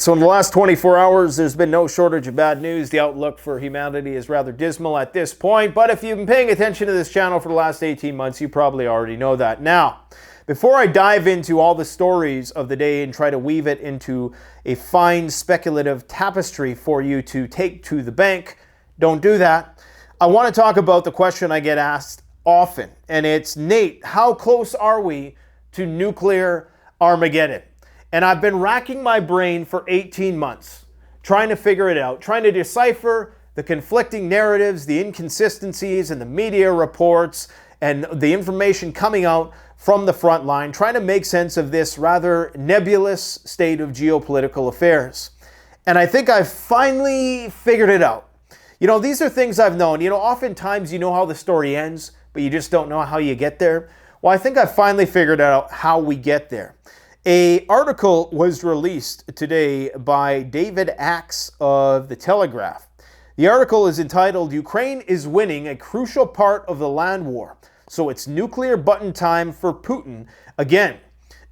So in the last 24 hours, there's been no shortage of bad news. The outlook for humanity is rather dismal at this point, but if you've been paying attention to this channel for the last 18 months, you probably already know that. Now, before I dive into all the stories of the day and try to weave it into a fine speculative tapestry for you to take to the bank, don't do that. I want to talk about the question I get asked often, and it's, Nate, how close are we to nuclear Armageddon? And I've been racking my brain for 18 months, trying to figure it out, trying to decipher the conflicting narratives, the inconsistencies, and the media reports, and the information coming out from the front line, trying to make sense of this rather nebulous state of geopolitical affairs. And I think I've finally figured it out. You know, these are things I've known. You know, oftentimes you know how the story ends, but you just don't know how you get there. Well, I think I've finally figured out how we get there. An article was released today by David Axe of The Telegraph. The article is entitled, "Ukraine is winning a crucial part of the land war, so it's nuclear button time for Putin again."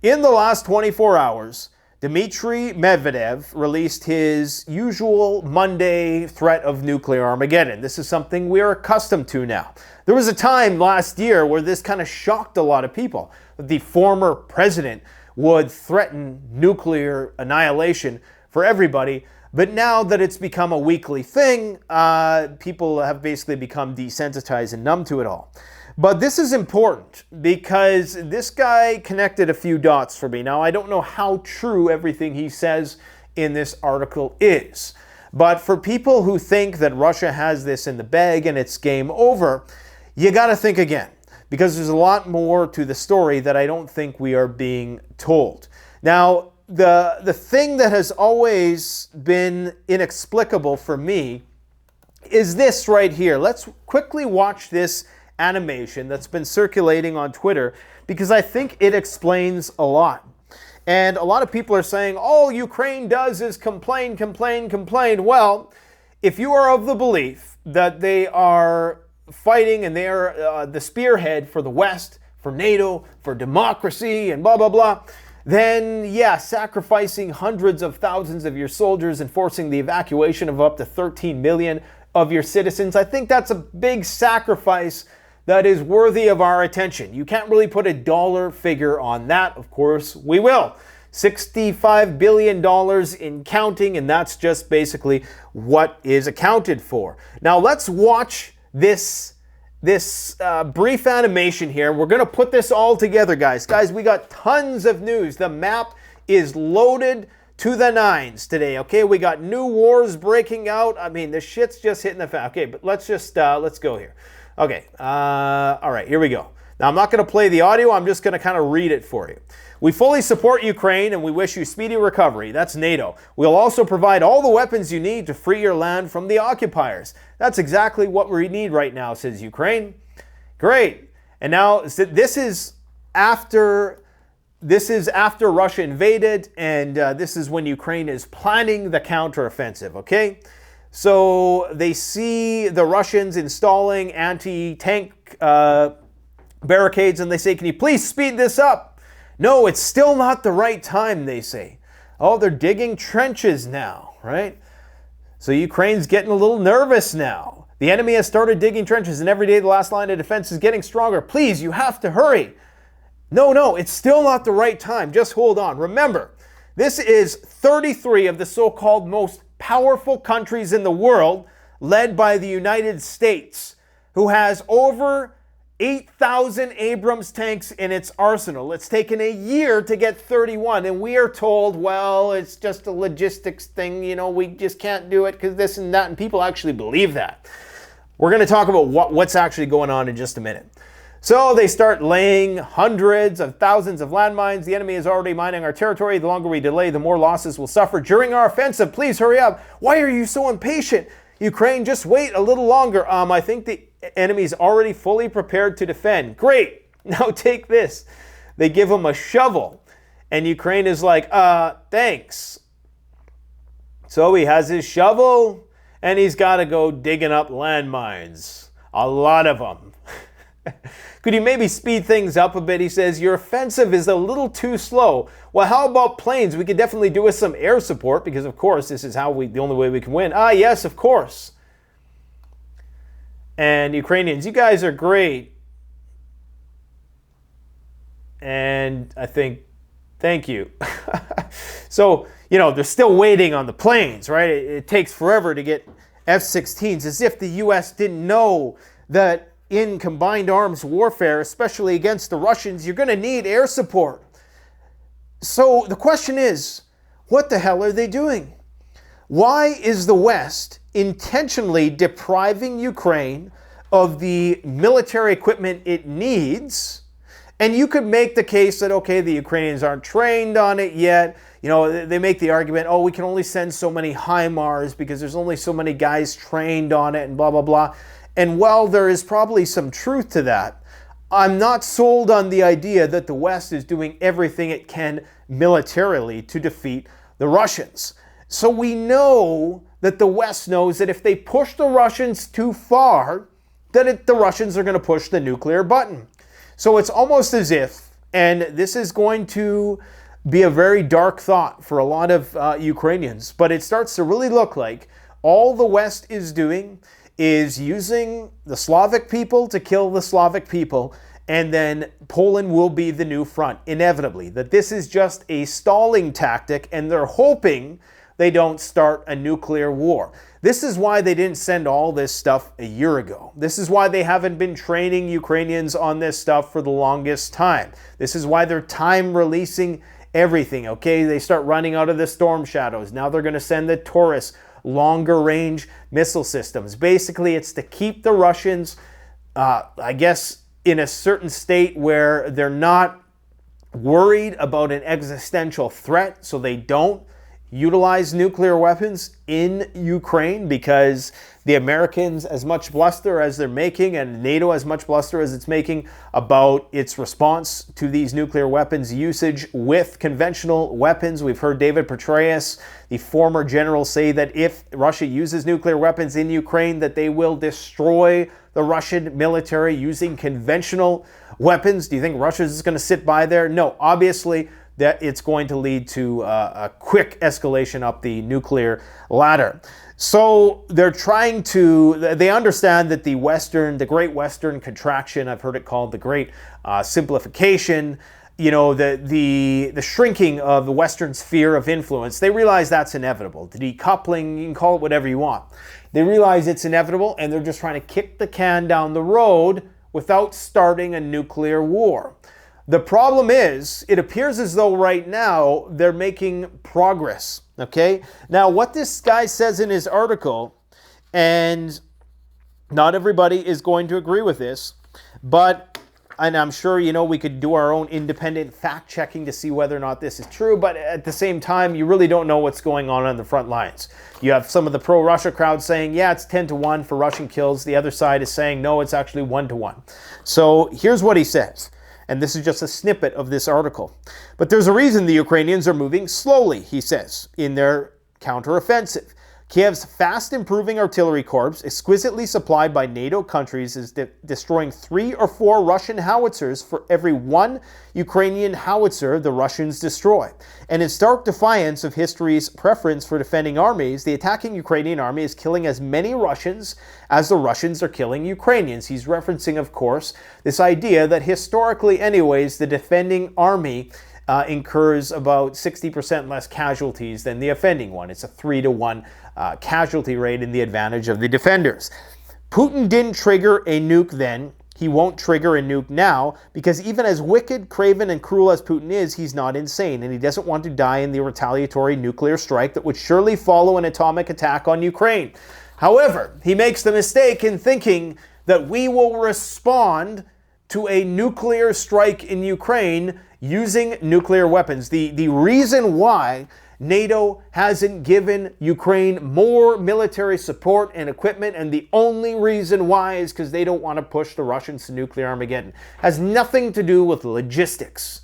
In the last 24 hours, Dmitry Medvedev released his usual Monday threat of nuclear Armageddon. This is something we are accustomed to now. There was a time last year where this kind of shocked a lot of people, that the former president would threaten nuclear annihilation for everybody. But now that it's become a weekly thing, people have basically become desensitized and numb to it all. But this is important because this guy connected a few dots for me. Now, I don't know how true everything he says in this article is. But for people who think that Russia has this in the bag and it's game over, you got to think again, because there's a lot more to the story that I don't think we are being told. Now, the thing that has always been inexplicable for me is this right here. Let's quickly watch this animation that's been circulating on Twitter, because I think it explains a lot. And a lot of people are saying, all Ukraine does is complain, complain, complain. Well, if you are of the belief that they are fighting and they are the spearhead for the West, for NATO, for democracy, and blah, blah, blah, then yeah, sacrificing hundreds of thousands of your soldiers and forcing the evacuation of up to 13 million of your citizens, I think that's a big sacrifice that is worthy of our attention. You can't really put a dollar figure on that. Of course, we will. $65 billion in counting, and that's just basically what is accounted for. Now, let's watch this brief animation here. We're going to put this all together, guys. Guys, we got tons of news. The map is loaded to the nines today, okay? We got new wars breaking out. I mean, the shit's just hitting the fan. Okay, but let's go here. Okay, all right, here we go. Now, I'm not going to play the audio. I'm just going to kind of read it for you. "We fully support Ukraine and we wish you speedy recovery." That's NATO. "We'll also provide all the weapons you need to free your land from the occupiers." That's exactly what we need right now, says Ukraine. Great. And now this is after Russia invaded, and this is when Ukraine is planning the counteroffensive, okay? So they see the Russians installing anti-tank barricades, and they say, "Can you please speed this up?" "No, it's still not the right time," they say. Oh, they're digging trenches now, right? So Ukraine's getting a little nervous now. The enemy has started digging trenches, and every day the last line of defense is getting stronger. Please, you have to hurry. No, it's still not the right time. Just hold on. Remember, this is 33 of the so-called most powerful countries in the world, led by the United States, who has over 8,000 Abrams tanks in its arsenal. It's taken a year to get 31, and we are told, well, it's just a logistics thing, you know, we just can't do it because this and that, and people actually believe that. We're going to talk about what's actually going on in just a minute. So they start laying hundreds of thousands of landmines. The enemy is already mining our territory. The longer we delay, the more losses we'll suffer during our offensive. Please hurry up. Why are you so impatient? Ukraine, just wait a little longer. I think the enemy's already fully prepared to defend. Great. Now take this. They give him a shovel, and Ukraine is like, thanks. So he has his shovel, and he's got to go digging up landmines. A lot of them. Could you maybe speed things up a bit? He says, your offensive is a little too slow. Well, how about planes? We could definitely do with some air support because, of course, this is the only way we can win. Ah, yes, of course. And Ukrainians, you guys are great. And I think, thank you. So, they're still waiting on the planes, right? It takes forever to get F-16s, as if the U.S. didn't know that in combined arms warfare, especially against the Russians, you're going to need air support. So the question is, what the hell are they doing? Why is the West intentionally depriving Ukraine of the military equipment it needs? And you could make the case that, okay, the Ukrainians aren't trained on it yet. They make the argument, oh, we can only send so many HIMARS because there's only so many guys trained on it and blah, blah, blah. And while there is probably some truth to that, I'm not sold on the idea that the West is doing everything it can militarily to defeat the Russians. So we know that the West knows that if they push the Russians too far, that the Russians are going to push the nuclear button. So it's almost as if, and this is going to be a very dark thought for a lot of Ukrainians, but it starts to really look like all the West is doing is using the Slavic people to kill the Slavic people, and then Poland will be the new front, inevitably. That this is just a stalling tactic, and they're hoping they don't start a nuclear war. This is why they didn't send all this stuff a year ago. This is why they haven't been training Ukrainians on this stuff for the longest time. This is why they're time releasing everything, okay? They start running out of the Storm Shadows. Now they're going to send the Taurus longer range missile systems. Basically, it's to keep the Russians, I guess, in a certain state where they're not worried about an existential threat, so they don't utilize nuclear weapons in Ukraine, because the Americans, as much bluster as they're making, and NATO as much bluster as it's making about its response to these nuclear weapons usage with conventional weapons. We've heard David Petraeus, the former general, say that if Russia uses nuclear weapons in Ukraine, that they will destroy the Russian military using conventional weapons. Do you think Russia is just going to sit by there? No, obviously that it's going to lead to a quick escalation up the nuclear ladder. So they're trying to, they understand that the Great Western Contraction, I've heard it called the Great Simplification, the shrinking of the Western sphere of influence, they realize that's inevitable. The decoupling, you can call it whatever you want. They realize it's inevitable, and they're just trying to kick the can down the road without starting a nuclear war. The problem is, it appears as though right now they're making progress, okay? Now, what this guy says in his article, and not everybody is going to agree with this, and I'm sure, we could do our own independent fact-checking to see whether or not this is true, but at the same time, you really don't know what's going on the front lines. You have some of the pro-Russia crowd saying, yeah, it's 10-1 for Russian kills. The other side is saying, no, it's actually 1-1. So here's what he says. And this is just a snippet of this article. But there's a reason the Ukrainians are moving slowly, he says, in their counteroffensive. Kiev's fast improving artillery corps, exquisitely supplied by NATO countries, is destroying 3 or 4 Russian howitzers for every 1 Ukrainian howitzer the Russians destroy. And in stark defiance of history's preference for defending armies, the attacking Ukrainian army is killing as many Russians as the Russians are killing Ukrainians. He's referencing, of course, this idea that historically anyways, the defending army incurs about 60% less casualties than the offending one. It's a 3-1 casualty rate in the advantage of the defenders. Putin didn't trigger a nuke then. He won't trigger a nuke now, because even as wicked, craven, and cruel as Putin is, he's not insane, and he doesn't want to die in the retaliatory nuclear strike that would surely follow an atomic attack on Ukraine. However, he makes the mistake in thinking that we will respond to a nuclear strike in Ukraine using nuclear weapons. The reason why NATO hasn't given Ukraine more military support and equipment, and the only reason why is because they don't want to push the Russians to nuclear Armageddon, has nothing to do with logistics.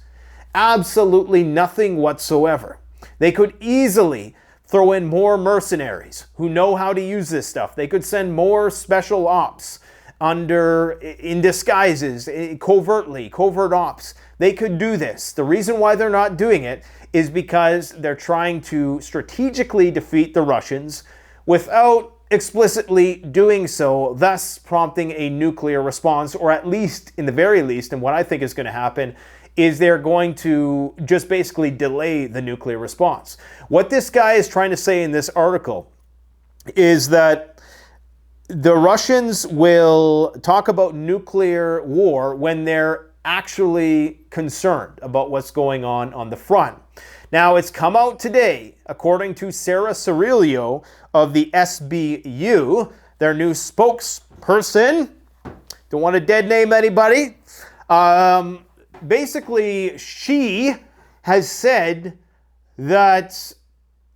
Absolutely nothing whatsoever. They could easily throw in more mercenaries who know how to use this stuff. They could send more special ops in disguises, covertly, covert ops. They could do this. The reason why they're not doing it is because they're trying to strategically defeat the Russians without explicitly doing so, thus prompting a nuclear response, or at least, in the very least, and what I think is going to happen, is they're going to just basically delay the nuclear response. What this guy is trying to say in this article is that the Russians will talk about nuclear war when they're actually concerned about what's going on the front. Now, it's come out today, according to Sarah Cirillo of the SBU, their new spokesperson. Don't want to dead name anybody. Basically, she has said that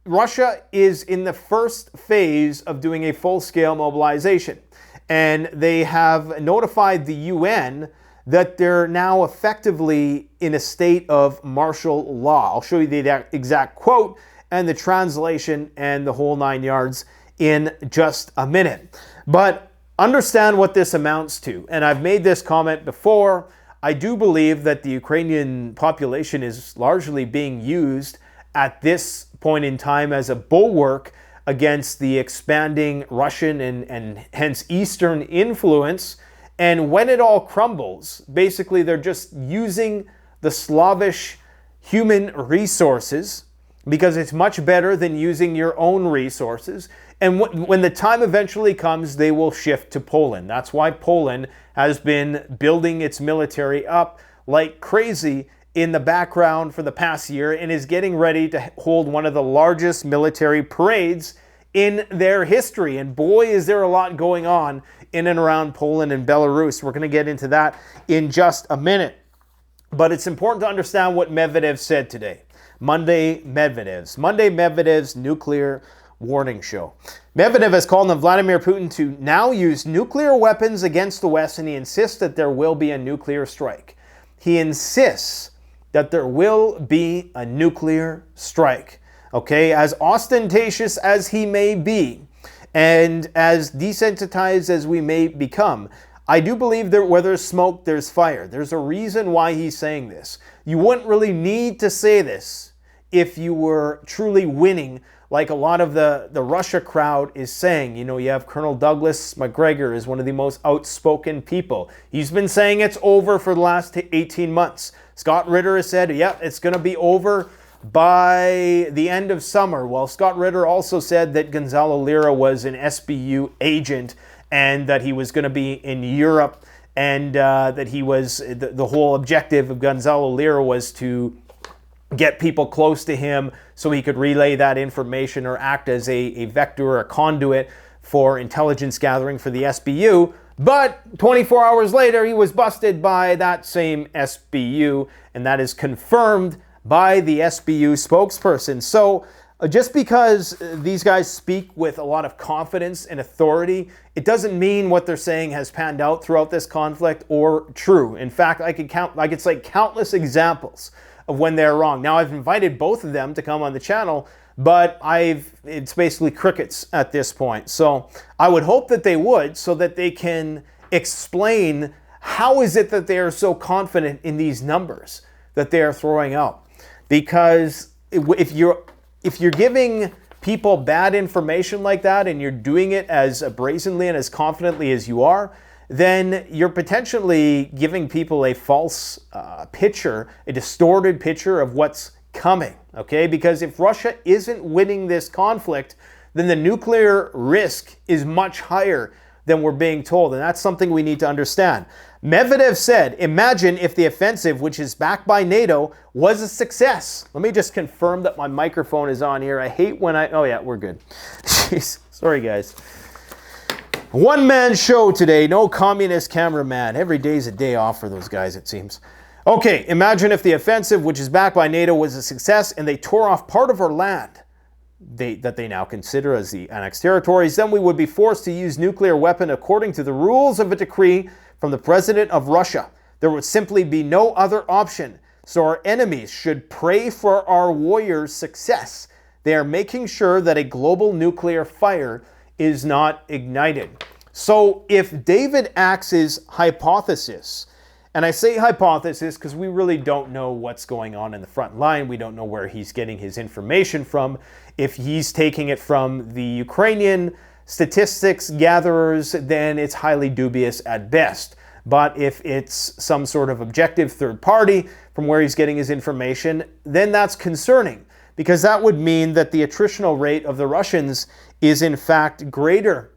Russia is in the first phase of doing a full-scale mobilization. And they have notified the UN that they're now effectively in a state of martial law. I'll show you the exact quote and the translation and the whole 9 yards in just a minute. But understand what this amounts to. And I've made this comment before. I do believe that the Ukrainian population is largely being used at this point in time as a bulwark against the expanding Russian and hence Eastern influence. And when it all crumbles, basically they're just using the Slavish human resources because it's much better than using your own resources. And when the time eventually comes, they will shift to Poland. That's why Poland has been building its military up like crazy in the background for the past year and is getting ready to hold one of the largest military parades in their history. And boy, is there a lot going on in and around Poland and Belarus. We're going to get into that in just a minute. But it's important to understand what Medvedev said today. Monday Medvedev's nuclear warning show. Medvedev has called on Vladimir Putin to now use nuclear weapons against the West, and he insists that there will be a nuclear strike. He insists that there will be a nuclear strike. Okay, as ostentatious as he may be, and as desensitized as we may become, I do believe that where there's smoke, there's fire. There's a reason why he's saying this. You wouldn't really need to say this if you were truly winning, like a lot of the Russia crowd is saying. You know, you have Colonel Douglas Macgregor is one of the most outspoken people. He's been saying it's over for the last 18 months. Scott Ritter has said, yep, it's going to be over by the end of summer. Well, Scott Ritter also said that Gonzalo Lira was an SBU agent and that he was going to be in Europe, and that he was, the whole objective of Gonzalo Lira was to get people close to him so he could relay that information or act as a vector or a conduit for intelligence gathering for the SBU. But 24 hours later, he was busted by that same SBU, and that is confirmed by the SBU spokesperson. So just because these guys speak with a lot of confidence and authority, it doesn't mean what they're saying has panned out throughout this conflict or true. In fact, I could count, it's like countless examples of when they're wrong. Now, I've invited both of them to come on the channel, but it's basically crickets at this point. So I would hope that they would, so that they can explain how is it that they are so confident in these numbers that they are throwing out. Because if you're giving people bad information like that, and you're doing it as brazenly and as confidently as you are, then you're potentially giving people a false picture, a distorted picture of what's coming, okay? Because if Russia isn't winning this conflict, then the nuclear risk is much higher than we're being told, and that's something we need to understand. Medvedev said, imagine if the offensive, which is backed by NATO, was a success. Let me just confirm that my microphone is on here. I hate when oh yeah, we're good. Jeez, sorry guys. One-man show today, no communist cameraman. Every day's a day off for those guys, it seems. Okay, imagine if the offensive, which is backed by NATO, was a success and they tore off part of our land that they now consider as the annexed territories. Then we would be forced to use nuclear weapon according to the rules of a decree from the president of Russia. There would simply be no other option. So our enemies should pray for our warriors' success. They are making sure that a global nuclear fire is not ignited. So if David Axe's hypothesis, and I say hypothesis because we really don't know what's going on in the front line. We don't know where he's getting his information from. If he's taking it from the Ukrainian statistics gatherers, then it's highly dubious at best. But if it's some sort of objective third party from where he's getting his information, then that's concerning, because that would mean that the attritional rate of the Russians is in fact greater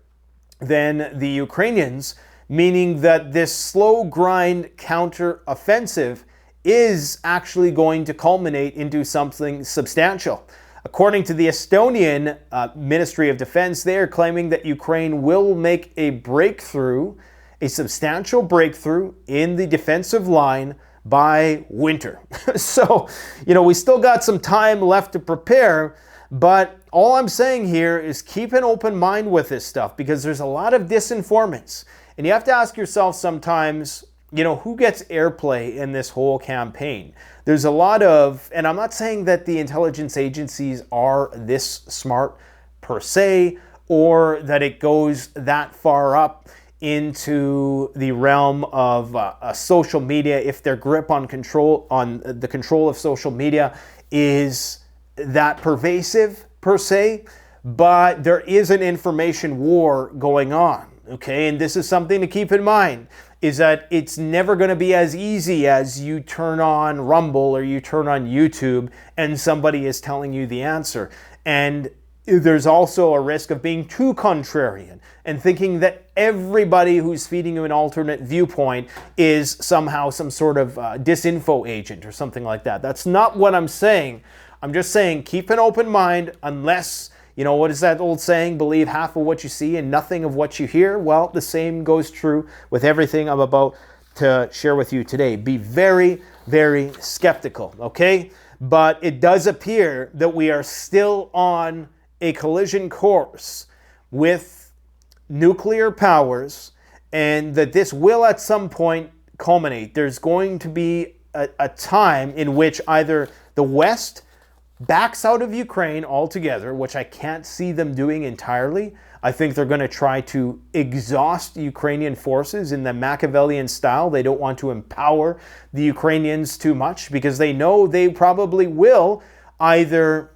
than the Ukrainians, meaning that this slow grind counter-offensive is actually going to culminate into something substantial. According to the Estonian Ministry of Defense, they are claiming that Ukraine will make a breakthrough, a substantial breakthrough in the defensive line by winter. So, we still got some time left to prepare, but all I'm saying here is keep an open mind with this stuff, because there's a lot of disinformants. And you have to ask yourself sometimes, who gets airplay in this whole campaign? There's a lot of, and I'm not saying that the intelligence agencies are this smart per se, or that it goes that far up into the realm of social media, if their grip on the control of social media is that pervasive per se, but there is an information war going on. Okay, and this is something to keep in mind, is that it's never going to be as easy as you turn on Rumble or you turn on YouTube and somebody is telling you the answer. And there's also a risk of being too contrarian and thinking that everybody who's feeding you an alternate viewpoint is somehow some sort of disinfo agent or something like that. That's not what I'm saying. I'm just saying keep an open mind, unless, what is that old saying? Believe half of what you see and nothing of what you hear. Well, the same goes true with everything I'm about to share with you today. Be very, very skeptical, okay? But it does appear that we are still on a collision course with nuclear powers, and that this will at some point culminate. There's going to be a time in which either the West backs out of Ukraine altogether, which I can't see them doing entirely. I think they're going to try to exhaust Ukrainian forces in the Machiavellian style. They don't want to empower the Ukrainians too much, because they know they probably will either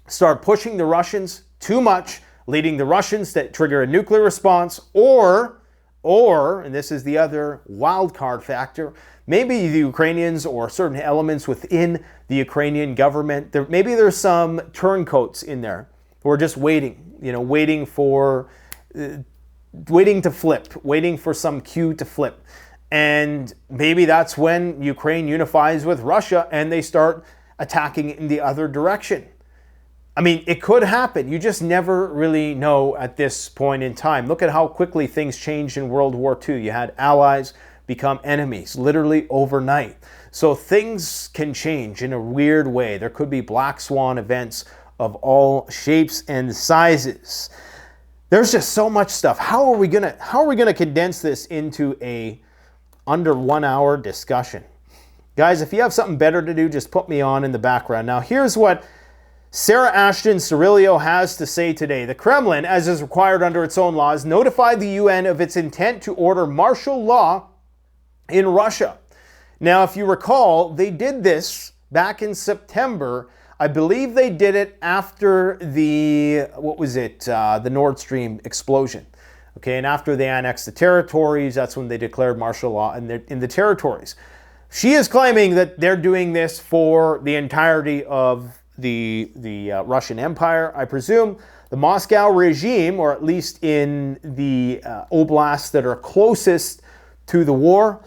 start pushing the Russians too much, leading the Russians to trigger a nuclear response, or, and this is the other wild card factor, maybe the Ukrainians or certain elements within the Ukrainian government, maybe there's some turncoats in there who are just waiting to flip, waiting for some cue to flip. And maybe that's when Ukraine unifies with Russia and they start attacking in the other direction. I mean, it could happen. You just never really know at this point in time. Look at how quickly things changed in World War II. You had allies become enemies literally overnight. So things can change in a weird way. There could be black swan events of all shapes and sizes. There's just so much stuff. How are we gonna condense this into a under 1 hour discussion? Guys, if you have something better to do, just put me on in the background. Now, here's what Sarah Ashton Cirillo has to say today. The Kremlin, as is required under its own laws, notified the UN of its intent to order martial law in Russia. Now, if you recall, they did this back in September. I believe they did it after the Nord Stream explosion. Okay, and after they annexed the territories, that's when they declared martial law in the territories. She is claiming that they're doing this for the entirety of the Russian Empire. I presume the Moscow regime, or at least in the oblasts that are closest to the war,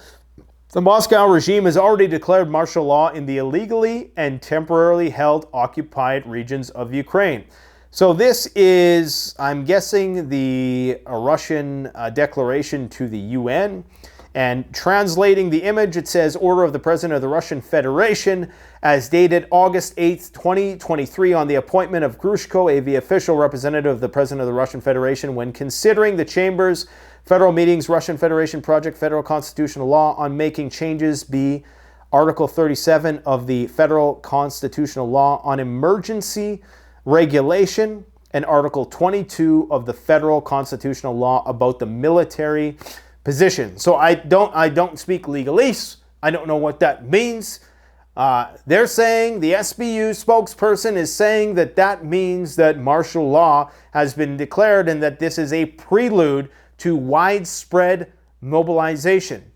the Moscow regime has already declared martial law in the illegally and temporarily held occupied regions of Ukraine. So this is, I'm guessing, the Russian declaration to the UN. And translating the image, it says, Order of the President of the Russian Federation, as dated August 8th, 2023, on the appointment of Grushko, AV official representative of the President of the Russian Federation, when considering the Chamber's Federal Meetings, Russian Federation Project, Federal Constitutional Law on making changes, be Article 37 of the Federal Constitutional Law on Emergency Regulation, and Article 22 of the federal constitutional law about the military position. So I don't speak legalese. I don't know what that means. They're saying, the SBU spokesperson is saying that that means that martial law has been declared and that this is a prelude to widespread mobilization.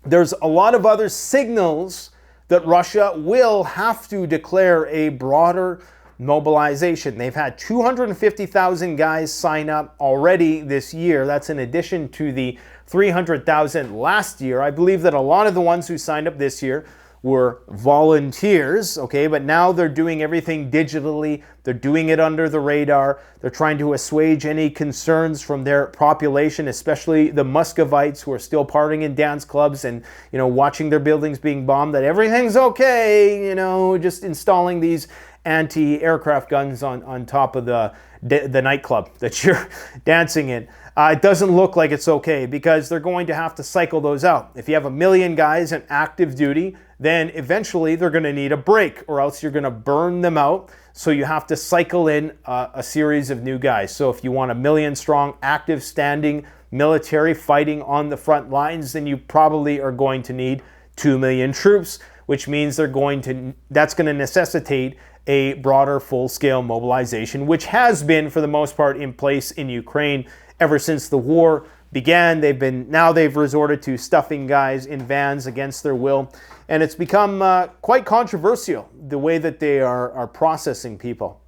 There's a lot of other signals that Russia will have to declare a broader mobilization. They've had 250,000 guys sign up already this year. That's in addition to the 300,000 last year. I believe that a lot of the ones who signed up this year were volunteers, okay, but now they're doing everything digitally. They're doing it under the radar. They're trying to assuage any concerns from their population, especially the Muscovites who are still partying in dance clubs and, watching their buildings being bombed, that everything's okay, just installing these anti-aircraft guns on top of the nightclub that you're dancing in. It doesn't look like it's okay because they're going to have to cycle those out. If you have 1 million guys in active duty, then eventually they're going to need a break, or else you're going to burn them out. So you have to cycle in a series of new guys. So if you want 1 million strong, active, standing military fighting on the front lines, then you probably are going to need 2 million troops, which means that's going to necessitate a broader full-scale mobilization, which has been, for the most part, in place in Ukraine ever since the war began. They've resorted to stuffing guys in vans against their will, and it's become quite controversial the way that they are processing people.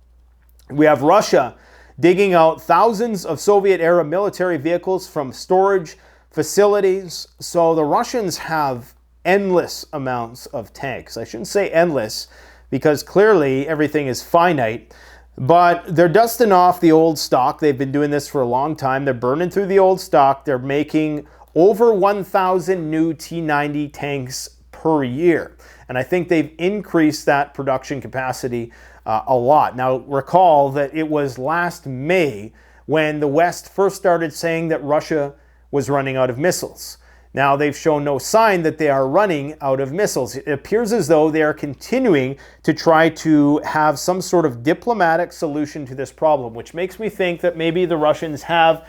We have Russia digging out thousands of Soviet-era military vehicles from storage facilities. So the Russians have endless amounts of tanks. I shouldn't say endless, because clearly everything is finite. But they're dusting off the old stock. They've been doing this for a long time. They're burning through the old stock. They're making over 1,000 new T-90 tanks per year. And I think they've increased that production capacity a lot. Now, recall that it was last May when the West first started saying that Russia was running out of missiles. Now, they've shown no sign that they are running out of missiles. It appears as though they are continuing to try to have some sort of diplomatic solution to this problem, which makes me think that maybe the Russians have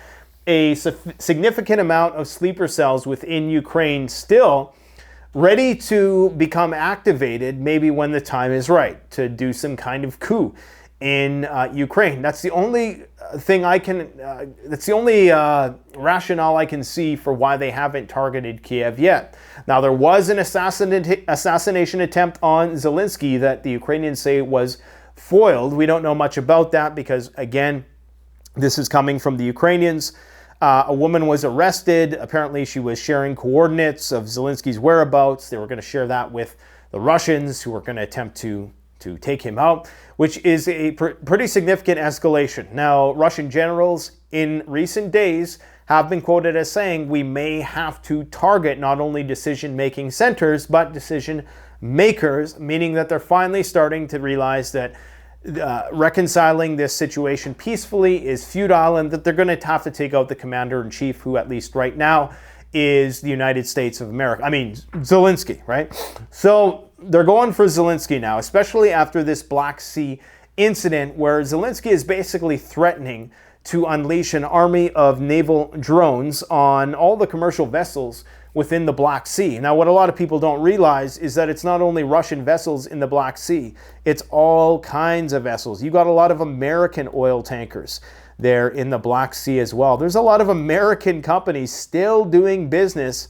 a significant amount of sleeper cells within Ukraine still ready to become activated, maybe when the time is right, to do some kind of coup in Ukraine. That's the only thing that's the only rationale I can see for why they haven't targeted Kiev yet. Now, there was an assassination attempt on Zelensky that the Ukrainians say was foiled. We don't know much about that because, again, this is coming from the Ukrainians. A woman was arrested. Apparently, she was sharing coordinates of Zelensky's whereabouts. They were going to share that with the Russians, who were going to attempt to take him out, which is a pretty significant escalation. Now, Russian generals in recent days have been quoted as saying we may have to target not only decision-making centers, but decision makers, meaning that they're finally starting to realize that reconciling this situation peacefully is futile and that they're going to have to take out the commander-in-chief, who at least right now is the United States of America. I mean, Zelensky, right? So they're going for Zelensky now, especially after this Black Sea incident where Zelensky is basically threatening to unleash an army of naval drones on all the commercial vessels within the Black Sea. Now, what a lot of people don't realize is that it's not only Russian vessels in the Black Sea, it's all kinds of vessels. You got a lot of American oil tankers there in the Black Sea as well. There's a lot of American companies still doing business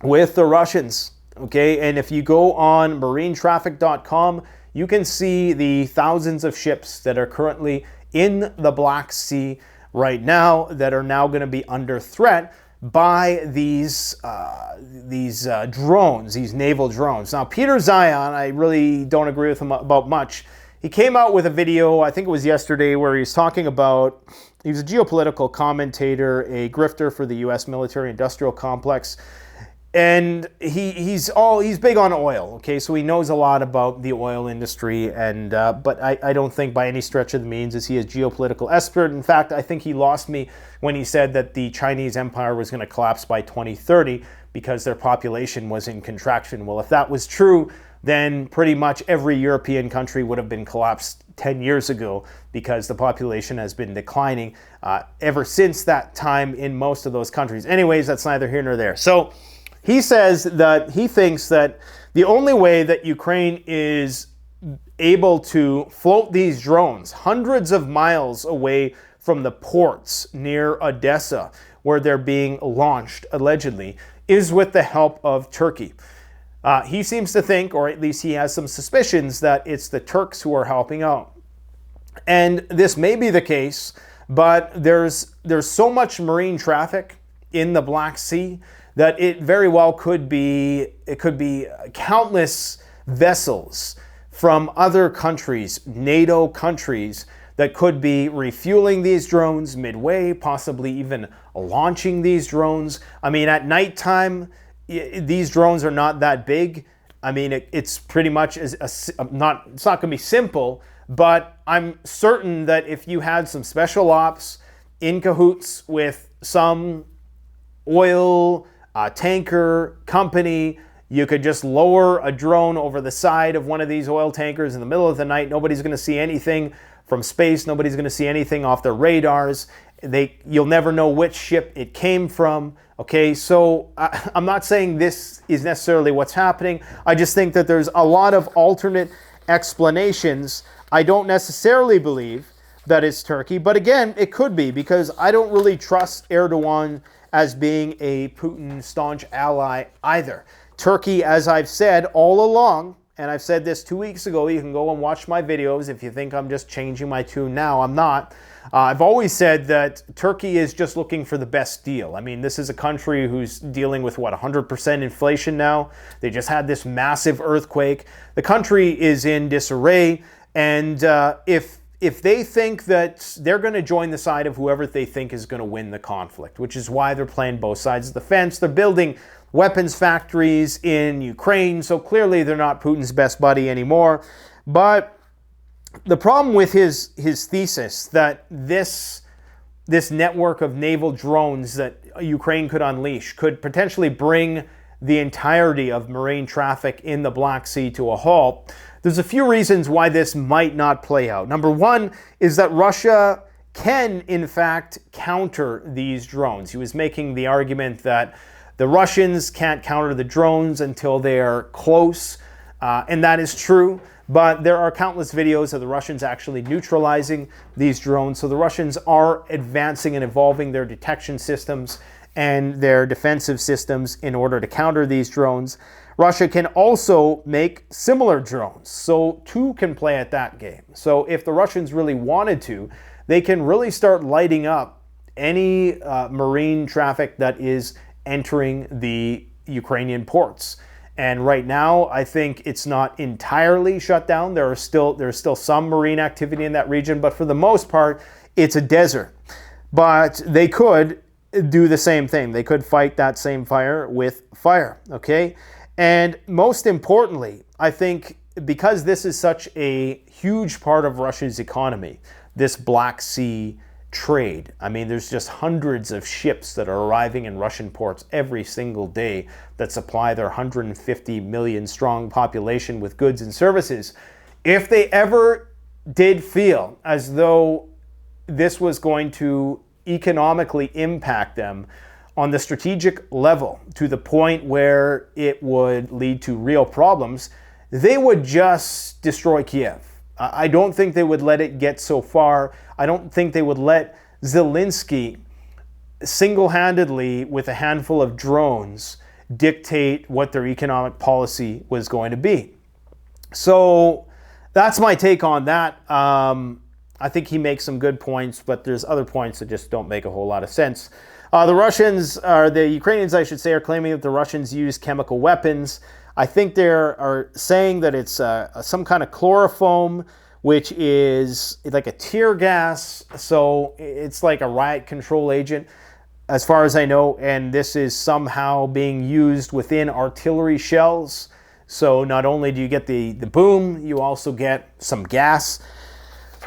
with the Russians, okay? And if you go on marinetraffic.com, you can see the thousands of ships that are currently in the Black Sea right now that are now going to be under threat by these drones, these naval drones. Now, Peter Zion, I really don't agree with him about much. He came out with a video, I think it was yesterday, where he was talking about, he was a geopolitical commentator, a grifter for the U.S. military-industrial complex, and he's big on oil, okay? So he knows a lot about the oil industry, and but I don't think by any stretch of the means is he a geopolitical expert. In fact, I think he lost me when he said that the Chinese empire was going to collapse by 2030 because their population was in contraction. Well, if that was true, then pretty much every European country would have been collapsed 10 years ago, because the population has been declining ever since that time in most of those countries. Anyways, that's neither here nor there. So he says that he thinks that the only way that Ukraine is able to float these drones hundreds of miles away from the ports near Odessa, where they're being launched, allegedly, is with the help of Turkey. He seems to think, or at least he has some suspicions, that it's the Turks who are helping out. And this may be the case, but there's so much marine traffic in the Black Sea that it very well could be countless vessels from other countries, NATO countries, that could be refueling these drones midway, possibly even launching these drones. I mean, at nighttime, these drones are not that big. I mean, it's pretty much it's not going to be simple, but I'm certain that if you had some special ops in cahoots with some oil tanker company, you could just lower a drone over the side of one of these oil tankers in the middle of the night. Nobody's going to see anything from space. Nobody's going to see anything off their radars. You'll never know which ship it came from. Okay, so I'm not saying this is necessarily what's happening. I just think that there's a lot of alternate explanations. I don't necessarily believe that it's Turkey, but again, it could be, because I don't really trust Erdogan as being a Putin staunch ally either. Turkey, as I've said all along, and I've said this 2 weeks ago, you can go and watch my videos if you think I'm just changing my tune now. I'm not. I've always said that Turkey is just looking for the best deal. I mean, this is a country who's dealing with, 100% inflation now. They just had this massive earthquake. The country is in disarray, and if they think that they're going to join the side of whoever they think is going to win the conflict, which is why they're playing both sides of the fence. They're building weapons factories in Ukraine, so clearly they're not Putin's best buddy anymore. But the problem with his thesis that this network of naval drones that Ukraine could unleash could potentially bring the entirety of marine traffic in the Black Sea to a halt, there's a few reasons why this might not play out. Number one is that Russia can, in fact, counter these drones. He was making the argument that the Russians can't counter the drones until they are close, and that is true. But there are countless videos of the Russians actually neutralizing these drones. So the Russians are advancing and evolving their detection systems and their defensive systems in order to counter these drones. Russia can also make similar drones, so two can play at that game. So if the Russians really wanted to, they can really start lighting up any marine traffic that is entering the Ukrainian ports. And right now, I think it's not entirely shut down. There's still some marine activity in that region, but for the most part, it's a desert. But they could do the same thing. They could fight that same fire with fire, okay? And most importantly, I think because this is such a huge part of Russia's economy, this Black Sea trade. I mean, there's just hundreds of ships that are arriving in Russian ports every single day that supply their 150 million strong population with goods and services. If they ever did feel as though this was going to economically impact them on the strategic level to the point where it would lead to real problems, they would just destroy Kiev. I don't think they would let it get so far. I don't think they would let Zelensky single-handedly, with a handful of drones, dictate what their economic policy was going to be. So that's my take on that. I think he makes some good points, but there's other points that just don't make a whole lot of sense. The Ukrainians, I should say, are claiming that the Russians use chemical weapons. I think they are saying that it's some kind of chloroform, which is like a tear gas. So it's like a riot control agent, as far as I know. And this is somehow being used within artillery shells. So not only do you get the boom, you also get some gas.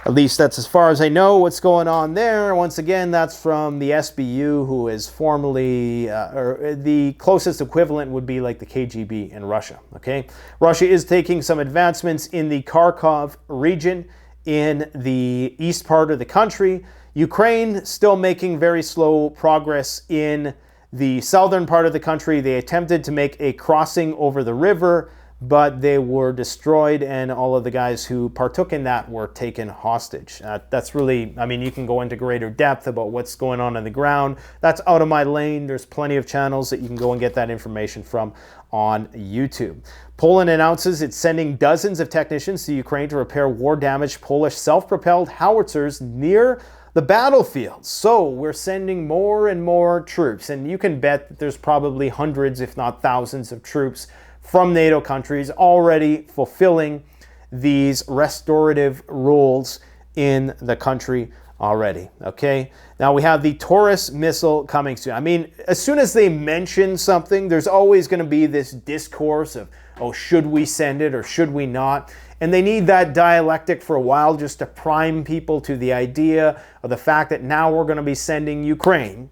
At least that's as far as I know what's going on there. Once again, that's from the SBU, who is formerly, or the closest equivalent would be like the KGB in Russia, okay? Russia is taking some advancements in the Kharkov region in the east part of the country. Ukraine still making very slow progress in the southern part of the country. They attempted to make a crossing over the river, but they were destroyed, and all of the guys who partook in that were taken hostage. That's really, I mean, you can go into greater depth about what's going on the ground. That's out of my lane. There's plenty of channels that you can go and get that information from on YouTube. Poland announces it's sending dozens of technicians to Ukraine to repair war-damaged Polish self-propelled howitzers near the battlefield. So we're sending more and more troops, and you can bet that there's probably hundreds, if not thousands, of troops from NATO countries already fulfilling these restorative roles in the country already, okay? Now we have the Taurus missile coming soon. I mean, as soon as they mention something, there's always going to be this discourse of, oh, should we send it or should we not? And they need that dialectic for a while just to prime people to the idea of the fact that now we're going to be sending Ukraine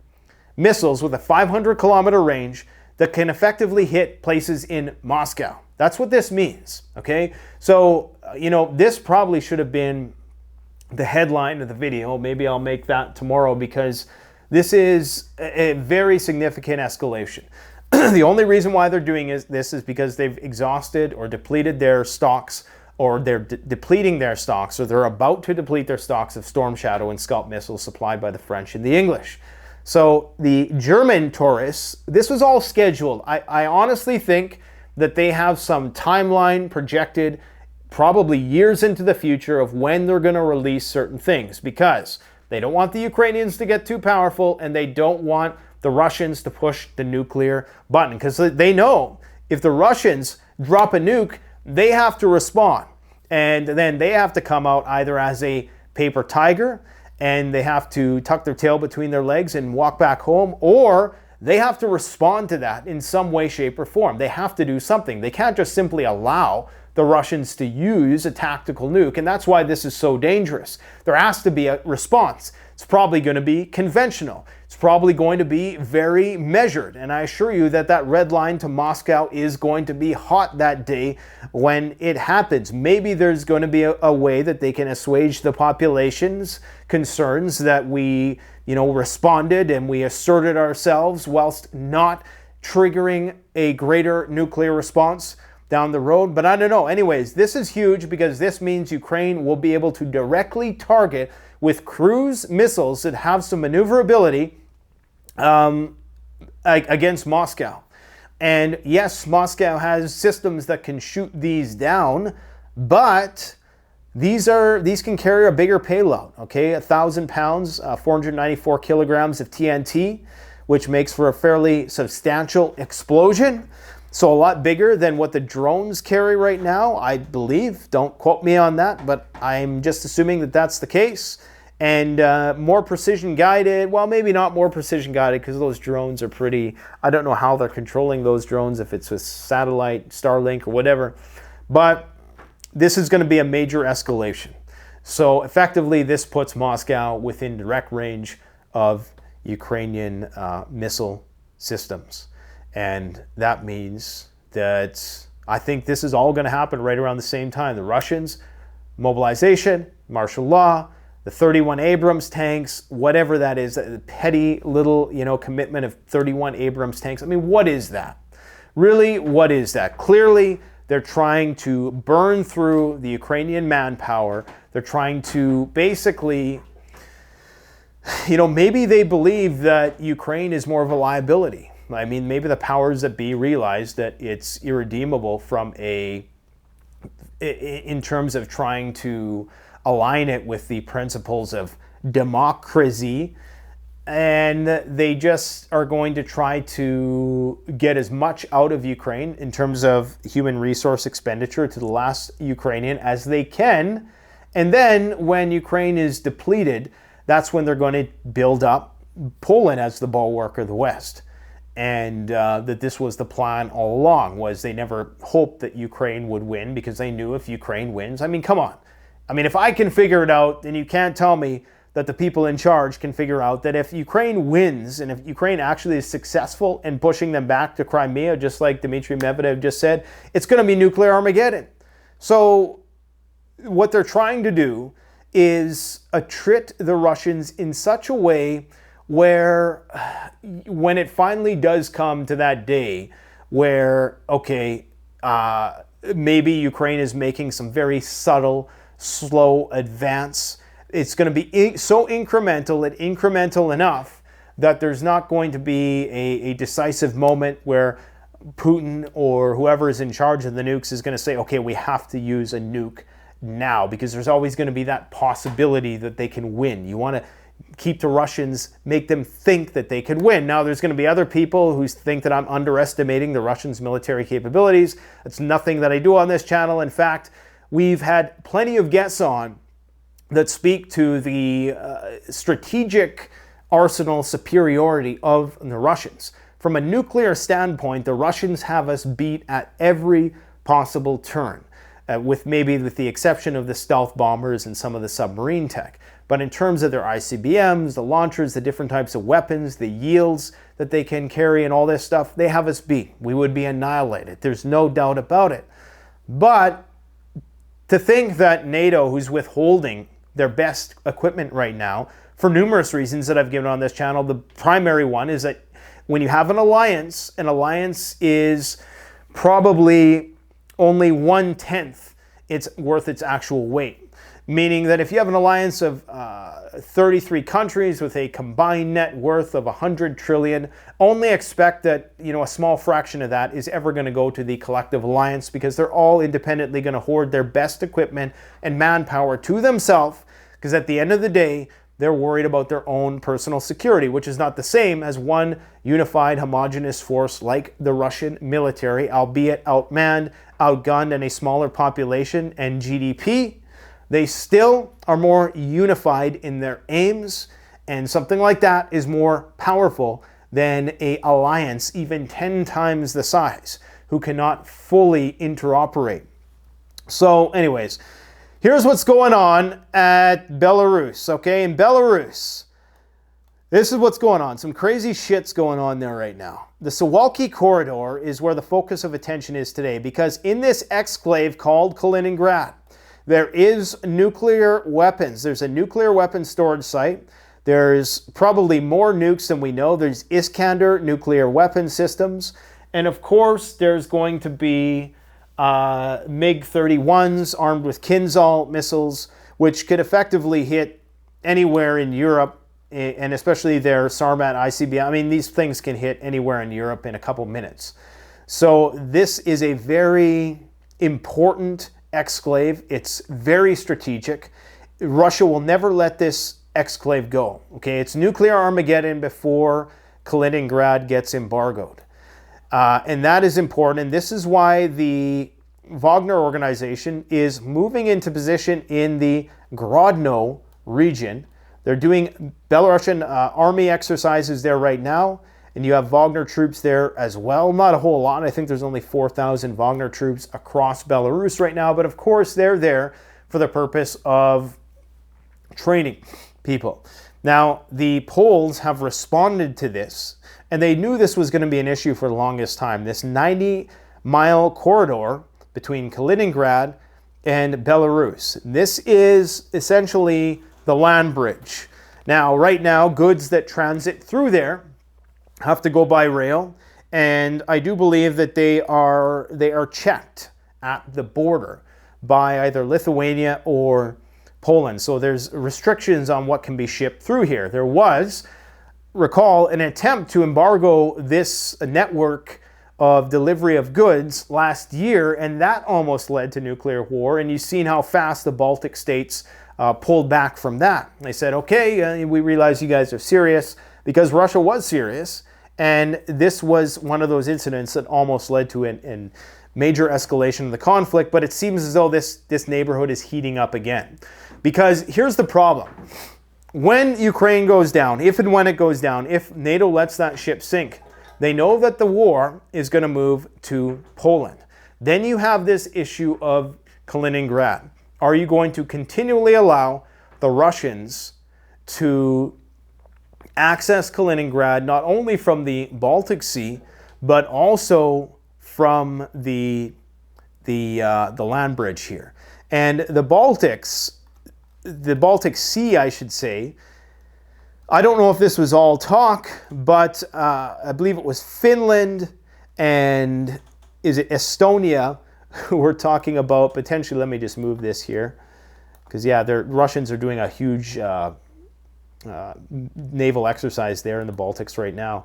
missiles with a 500-kilometer range that can effectively hit places in Moscow. That's what this means, okay? So, you know, this probably should have been the headline of the video. Maybe I'll make that tomorrow, because this is a very significant escalation. The only reason why they're doing this is because they've exhausted or depleted their stocks, or they're depleting their stocks, or they're about to deplete their stocks of Storm Shadow and Scalp missiles supplied by the French and the English. So the German Taurus, this was all scheduled. I honestly think that they have some timeline projected, probably years into the future, of when they're going to release certain things, because they don't want the Ukrainians to get too powerful, and they don't want the Russians to push the nuclear button, because they know if the Russians drop a nuke, they have to respond, and then they have to come out either as a paper tiger, and they have to tuck their tail between their legs and walk back home, or they have to respond to that in some way, shape, or form. They have to do something. They can't just simply allow the Russians to use a tactical nuke, and that's why this is so dangerous. There has to be a response. It's probably going to be conventional. It's probably going to be very measured, and I assure you that that red line to Moscow is going to be hot that day when it happens. Maybe there's going to be a way that they can assuage the population's concerns that we, you know, responded and we asserted ourselves whilst not triggering a greater nuclear response down the road. But I don't know. Anyways, this is huge, because this means Ukraine will be able to directly target with cruise missiles that have some maneuverability against Moscow. And yes, Moscow has systems that can shoot these down, but these can carry a bigger payload, okay? 1,000 pounds, 494 kilograms of TNT, which makes for a fairly substantial explosion. So a lot bigger than what the drones carry right now, I believe. Don't quote me on that, but I'm just assuming that that's the case. And more precision guided, well, maybe not more precision guided, because those drones are pretty, I don't know how they're controlling those drones, if it's with satellite, Starlink, or whatever. But this is going to be a major escalation. So effectively, this puts Moscow within direct range of Ukrainian missile systems. And that means that I think this is all going to happen right around the same time. The Russians, mobilization, martial law, the 31 Abrams tanks, whatever that is, the petty little, you know, commitment of 31 Abrams tanks. I mean, what is that? Really, what is that? Clearly, they're trying to burn through the Ukrainian manpower. They're trying to basically, you know, maybe they believe that Ukraine is more of a liability. I mean, maybe the powers that be realize that it's irredeemable in terms of trying to align it with the principles of democracy, and they just are going to try to get as much out of Ukraine in terms of human resource expenditure to the last Ukrainian as they can. And then when Ukraine is depleted, that's when they're going to build up Poland as the bulwark of the West. And that this was the plan all along, was they never hoped that Ukraine would win, because they knew if Ukraine wins, I mean, come on. I mean, if I can figure it out, then you can't tell me that the people in charge can figure out that if Ukraine wins and if Ukraine actually is successful in pushing them back to Crimea, just like Dmitry Medvedev just said, it's going to be nuclear Armageddon. So what they're trying to do is attrit the Russians in such a way where when it finally does come to that day where, okay, maybe Ukraine is making some very subtle, slow advance, it's going to be so incremental and incremental enough that there's not going to be a decisive moment where Putin or whoever is in charge of the nukes is going to say, okay, we have to use a nuke now, because there's always going to be that possibility that they can win. You want to keep the Russians, make them think that they could win. Now, there's going to be other people who think that I'm underestimating the Russians' military capabilities. That's nothing that I do on this channel. In fact, we've had plenty of guests on that speak to the strategic arsenal superiority of the Russians. From a nuclear standpoint, the Russians have us beat at every possible turn, with the exception of the stealth bombers and some of the submarine tech. But in terms of their ICBMs, the launchers, the different types of weapons, the yields that they can carry and all this stuff, they have us beat. We would be annihilated. There's no doubt about it. But to think that NATO, who's withholding their best equipment right now, for numerous reasons that I've given on this channel, the primary one is that when you have an alliance is probably only 1/10 it's worth its actual weight. Meaning that if you have an alliance of 33 countries with a combined net worth of 100 trillion, only expect that, a small fraction of that is ever going to go to the collective alliance, because they're all independently going to hoard their best equipment and manpower to themselves, because at the end of the day, they're worried about their own personal security, which is not the same as one unified, homogenous force like the Russian military, albeit outmanned, outgunned, and a smaller population and GDP. They still are more unified in their aims, and something like that is more powerful than an alliance even 10 times the size, who cannot fully interoperate. So anyways, here's what's going on at Belarus, okay? In Belarus, this is what's going on. Some crazy shit's going on there right now. The Suwalki corridor is where the focus of attention is today, because in this exclave called Kaliningrad, there is nuclear weapons. There's a nuclear weapon storage site. There's probably more nukes than we know. There's Iskander nuclear weapon systems. And of course, there's going to be MiG-31s armed with Kinzhal missiles, which could effectively hit anywhere in Europe, and especially their Sarmat ICBM. I mean, these things can hit anywhere in Europe in a couple minutes. So this is a very important exclave. It's very strategic. Russia will never let this exclave go. Okay, it's nuclear Armageddon before Kaliningrad gets embargoed. And that is important. And this is why the Wagner organization is moving into position in the Grodno region. They're doing Belarusian army exercises there right now. And you have Wagner troops there as well. Not a whole lot. I think there's only 4,000 Wagner troops across Belarus right now. But of course, they're there for the purpose of training people. Now, the Poles have responded to this, and they knew this was going to be an issue for the longest time. This 90-mile corridor between Kaliningrad and Belarus. This is essentially the land bridge. Now, right now, goods that transit through there have to go by rail, and I do believe that they are checked at the border by either Lithuania or Poland. So there's restrictions on what can be shipped through here. There was, recall, an attempt to embargo this network of delivery of goods last year, and that almost led to nuclear war. And you've seen how fast the Baltic states pulled back from that. They said, okay, we realize you guys are serious, because Russia was serious. And this was one of those incidents that almost led to a major escalation of the conflict. But it seems as though this neighborhood is heating up again. Because here's the problem. When Ukraine goes down, if and when it goes down, if NATO lets that ship sink, they know that the war is going to move to Poland. Then you have this issue of Kaliningrad. Are you going to continually allow the Russians to access Kaliningrad, not only from the Baltic Sea, but also from the land bridge here? And the Baltic Sea, I should say, I don't know if this was all talk, but I believe it was Finland and is it Estonia who were talking about potentially, let me just move this here, because yeah, the Russians are doing a huge naval exercise there in the Baltics right now.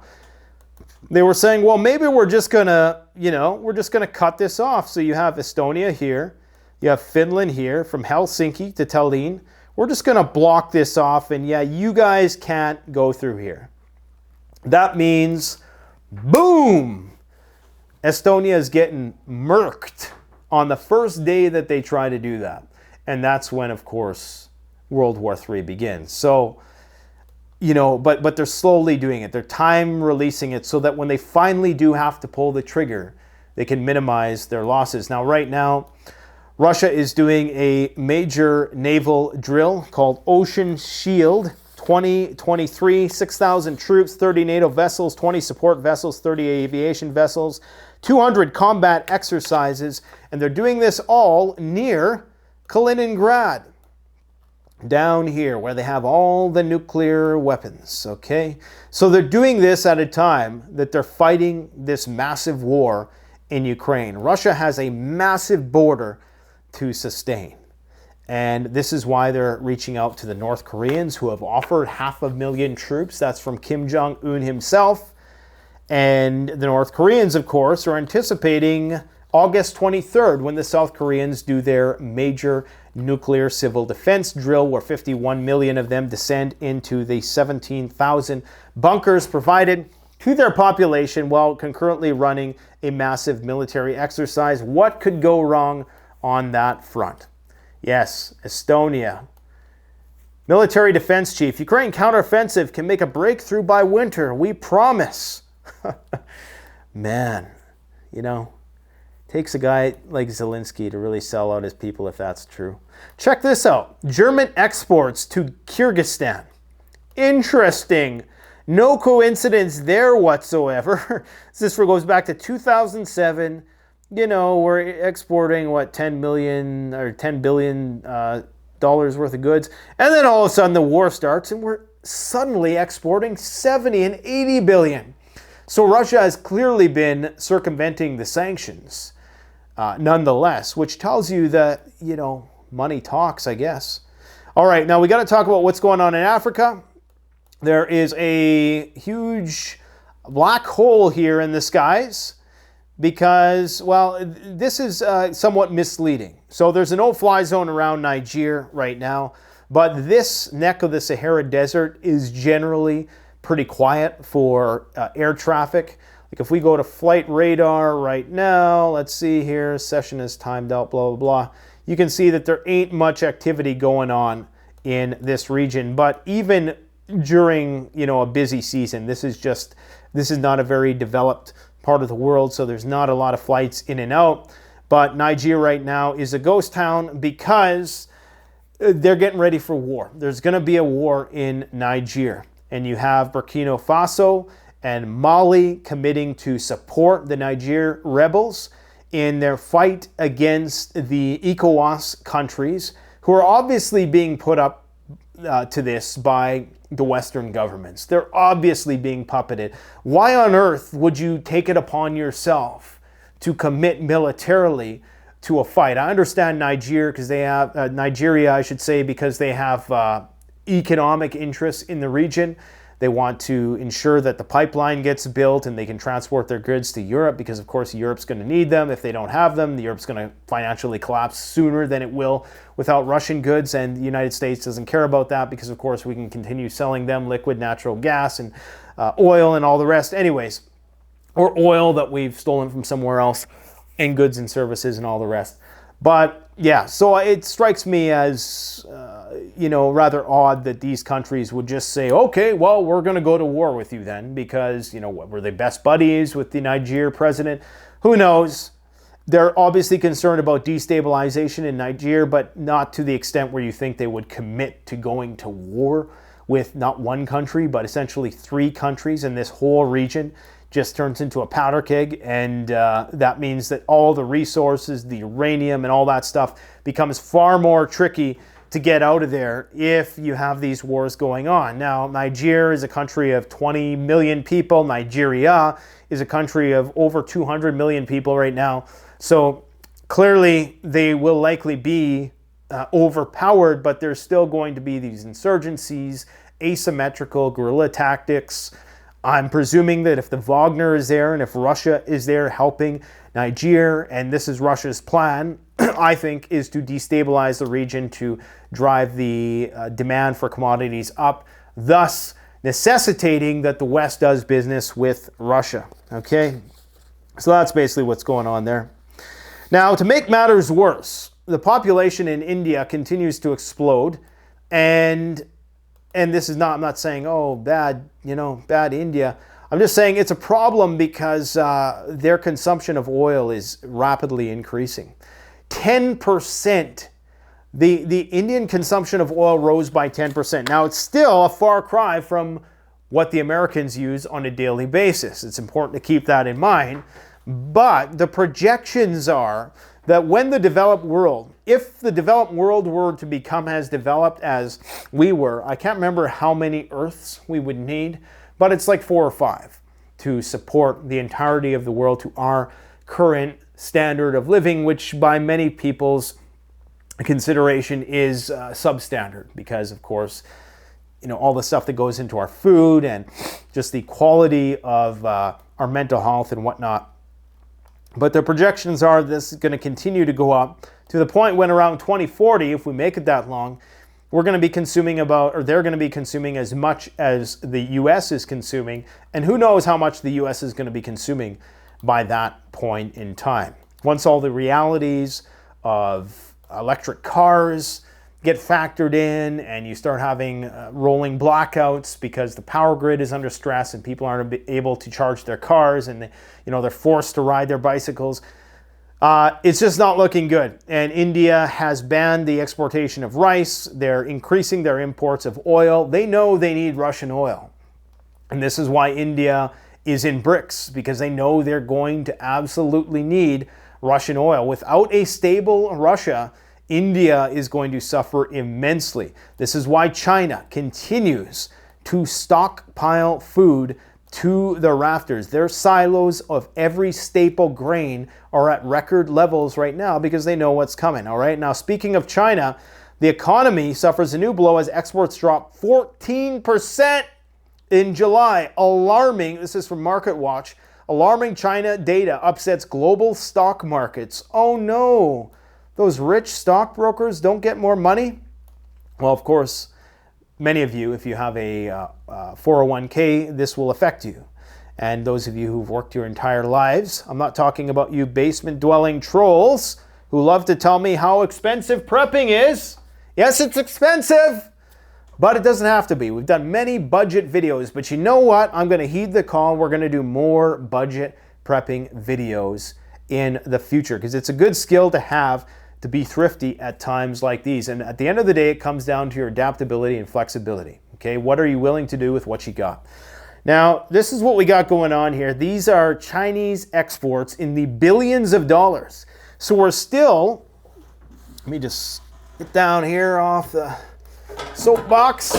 They were saying, well, maybe we're just gonna, we're just gonna cut this off. So you have Estonia here, you have Finland here, from Helsinki to Tallinn. We're just gonna block this off, and yeah, you guys can't go through here. That means, boom, Estonia is getting murked on the first day that they try to do that. And that's when, of course, World War III begins. So, but they're slowly doing it. They're time releasing it so that when they finally do have to pull the trigger, they can minimize their losses. Now, right now, Russia is doing a major naval drill called Ocean Shield 2023, 6,000 troops, 30 NATO vessels, 20 support vessels, 30 aviation vessels, 200 combat exercises, and they're doing this all near Kaliningrad, down here where they have all the nuclear weapons, okay? So they're doing this at a time that they're fighting this massive war in Ukraine. Russia has a massive border to sustain. And this is why they're reaching out to the North Koreans, who have offered 500,000 troops. That's from Kim Jong-un himself. And the North Koreans, of course, are anticipating August 23rd when the South Koreans do their major nuclear civil defense drill, where 51 million of them descend into the 17,000 bunkers provided to their population while concurrently running a massive military exercise. What could go wrong on that front? Yes, Estonia. Military defense chief, Ukraine counteroffensive can make a breakthrough by winter. We promise. Man, takes a guy like Zelensky to really sell out his people if that's true. Check this out. German exports to Kyrgyzstan. Interesting. No coincidence there whatsoever. This goes back to 2007. We're exporting, $10 million or $10 billion dollars worth of goods. And then all of a sudden the war starts and we're suddenly exporting 70 and 80 billion. So Russia has clearly been circumventing the sanctions nonetheless, which tells you that, money talks, I guess. All right, now we got to talk about what's going on in Africa. There is a huge black hole here in the skies because, well, this is somewhat misleading. So there's a no-fly zone around Niger right now, but this neck of the Sahara Desert is generally pretty quiet for air traffic. Like if we go to flight radar right now, let's see here, session is timed out, blah, blah, blah. You can see that there ain't much activity going on in this region, but even during, a busy season, this is not a very developed part of the world, so there's not a lot of flights in and out. But Niger right now is a ghost town because they're getting ready for war. There's going to be a war in Niger. And you have Burkina Faso and Mali committing to support the Niger rebels in their fight against the ECOWAS countries, who are obviously being put up to this by the Western governments. They're obviously being puppeted. Why on earth would you take it upon yourself to commit militarily to a fight? I understand Nigeria, because they have economic interests in the region. They want to ensure that the pipeline gets built and they can transport their goods to Europe, because of course Europe's going to need them. If they don't have them, Europe's going to financially collapse sooner than it will without Russian goods, and the United States doesn't care about that because of course we can continue selling them liquid natural gas and oil and all the rest anyways, or oil that we've stolen from somewhere else, and goods and services and all the rest. But yeah, so it strikes me as, rather odd that these countries would just say, okay, well, we're going to go to war with you then because, were they best buddies with the Niger president? Who knows? They're obviously concerned about destabilization in Nigeria, but not to the extent where you think they would commit to going to war with not one country, but essentially 3 countries, and this whole region just turns into a powder keg. And that means that all the resources, the uranium and all that stuff becomes far more tricky to get out of there if you have these wars going on. Now, Nigeria is a country of 20 million people. Nigeria is a country of over 200 million people right now. So clearly they will likely be overpowered, but there's still going to be these insurgencies, asymmetrical guerrilla tactics. I'm presuming that if the Wagner is there and if Russia is there helping Nigeria, and this is Russia's plan, I think, is to destabilize the region to drive the demand for commodities up, thus necessitating that the West does business with Russia. Okay, so that's basically what's going on there. Now, to make matters worse, the population in India continues to explode, and this is not, I'm not saying, oh, bad, bad India. I'm just saying it's a problem because their consumption of oil is rapidly increasing. 10%. The Indian consumption of oil rose by 10%. Now, it's still a far cry from what the Americans use on a daily basis. It's important to keep that in mind. But the projections are that when the developed world, if the developed world were to become as developed as we were, I can't remember how many Earths we would need, but it's like 4 or 5 to support the entirety of the world to our current standard of living, which by many people's consideration is substandard because, of course, all the stuff that goes into our food and just the quality of our mental health and whatnot. But the projections are this is going to continue to go up to the point when around 2040, if we make it that long, we're going to be consuming they're going to be consuming as much as the US is consuming. And who knows how much the US is going to be consuming by that point in time. Once all the realities of electric cars get factored in and you start having rolling blackouts because the power grid is under stress and people aren't able to charge their cars and they're forced to ride their bicycles, it's just not looking good. And India has banned the exportation of rice. They're increasing their imports of oil. They know they need Russian oil. And this is why India is in BRICS, because they know they're going to absolutely need Russian oil. Without a stable Russia, India is going to suffer immensely. This is why China continues to stockpile food to the rafters. Their silos of every staple grain are at record levels right now because they know what's coming. All right. Now, speaking of China, the economy suffers a new blow as exports drop 14% in July. Alarming. This is from Market Watch. Alarming China data upsets global stock markets. Oh no. Those rich stockbrokers don't get more money? Well, of course, many of you, if you have a 401k, this will affect you. And those of you who've worked your entire lives, I'm not talking about you basement-dwelling trolls who love to tell me how expensive prepping is. Yes, it's expensive, but it doesn't have to be. We've done many budget videos, but you know what? I'm going to heed the call. We're going to do more budget prepping videos in the future because it's a good skill to have to be thrifty at times like these. And at the end of the day, it comes down to your adaptability and flexibility. Okay, what are you willing to do with what you got? Now, this is what we got going on here. These are Chinese exports in the billions of dollars. So we're still, let me just get down here off the soapbox.